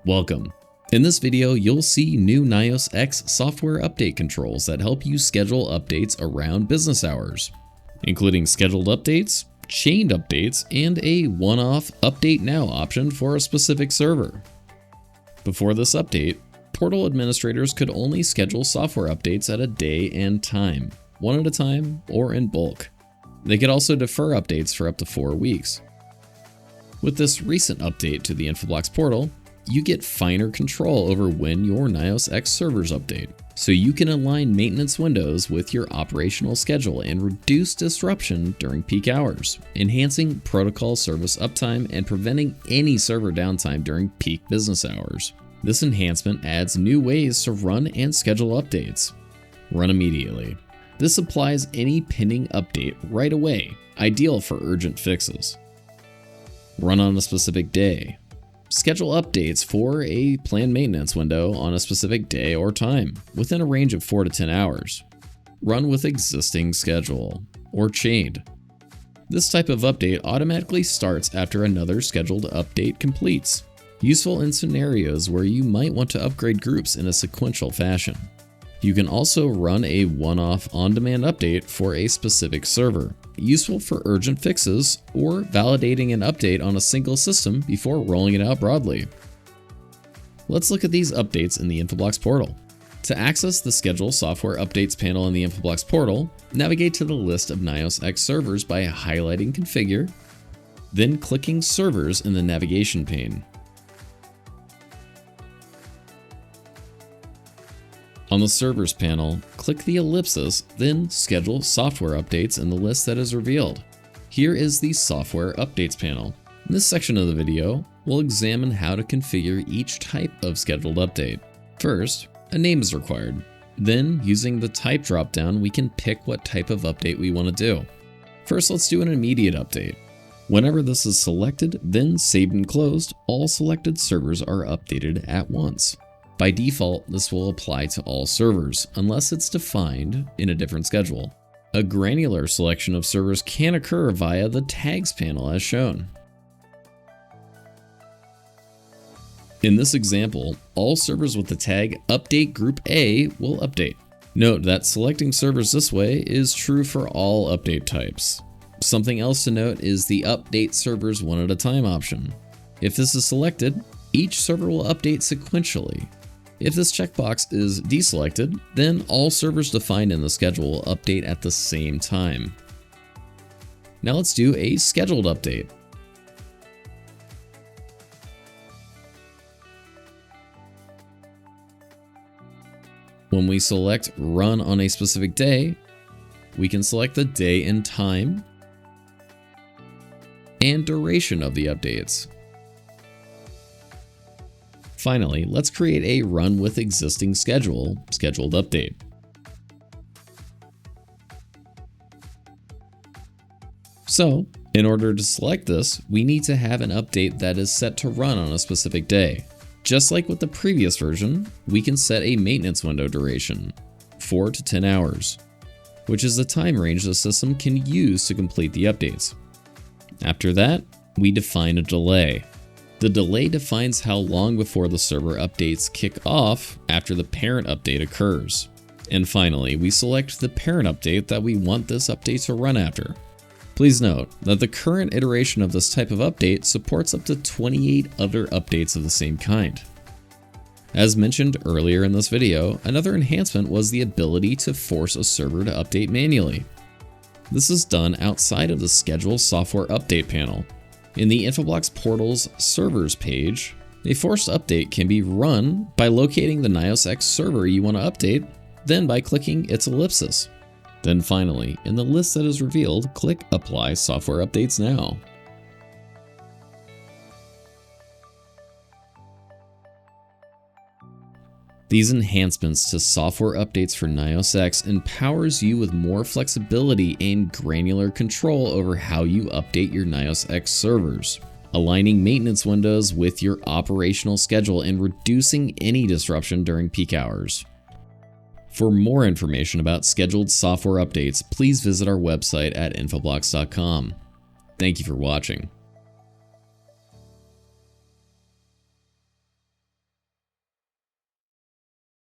Welcome. In this video, you'll see new NIOS-X software update controls that help you schedule updates around business hours, including scheduled updates, chained updates, and a one-off Update Now option for a specific server. Before this update, Portal administrators could only schedule software updates at a day and time, one at a time or in bulk. They could also defer updates for up to 4 weeks. With this recent update to the Infoblox Portal, you get finer control over when your NIOS-X servers update, so you can align maintenance windows with your operational schedule and reduce disruption during peak hours, enhancing protocol service uptime and preventing any server downtime during peak business hours. This enhancement adds new ways to run and schedule updates. Run immediately. This applies any pending update right away, ideal for urgent fixes. Run on a specific day. Schedule updates for a planned maintenance window on a specific day or time, within a range of 4 to 10 hours. Run with existing schedule, or chained. This type of update automatically starts after another scheduled update completes, useful in scenarios where you might want to upgrade groups in a sequential fashion. You can also run a one-off on-demand update for a specific server, useful for urgent fixes or validating an update on a single system before rolling it out broadly. Let's look at these updates in the Infoblox Portal. To access the Schedule Software Updates panel in the Infoblox Portal, navigate to the list of NIOS-X servers by highlighting Configure, then clicking Servers in the navigation pane. On the Servers panel, click the ellipsis, then Schedule Software Updates in the list that is revealed. Here is the Software Updates panel. In this section of the video, we'll examine how to configure each type of scheduled update. First, a name is required. Then, using the Type dropdown, we can pick what type of update we want to do. First, let's do an immediate update. Whenever this is selected, then saved and closed, all selected servers are updated at once. By default, this will apply to all servers, unless it's defined in a different schedule. A granular selection of servers can occur via the Tags panel as shown. In this example, all servers with the tag Update Group A will update. Note that selecting servers this way is true for all update types. Something else to note is the Update Servers One at a Time option. If this is selected, each server will update sequentially. If this checkbox is deselected, then all servers defined in the schedule will update at the same time. Now let's do a scheduled update. When we select Run on a specific day, we can select the day and time and duration of the updates. Finally, let's create a Run with Existing Schedule scheduled update. So, in order to select this, we need to have an update that is set to run on a specific day. Just like with the previous version, we can set a maintenance window duration, 4 to 10 hours, which is the time range the system can use to complete the updates. After that, we define a delay. The delay defines how long before the server updates kick off after the parent update occurs. And finally, we select the parent update that we want this update to run after. Please note that the current iteration of this type of update supports up to 28 other updates of the same kind. As mentioned earlier in this video, another enhancement was the ability to force a server to update manually. This is done outside of the Schedule Software Update panel. In the Infoblox Portal's Servers page, a forced update can be run by locating the NIOS-X server you want to update, then by clicking its ellipsis. Then finally, in the list that is revealed, click Apply Software Updates Now. These enhancements to software updates for NIOS-X empowers you with more flexibility and granular control over how you update your NIOS-X servers, aligning maintenance windows with your operational schedule and reducing any disruption during peak hours. For more information about scheduled software updates, please visit our website at infoblox.com. Thank you for watching.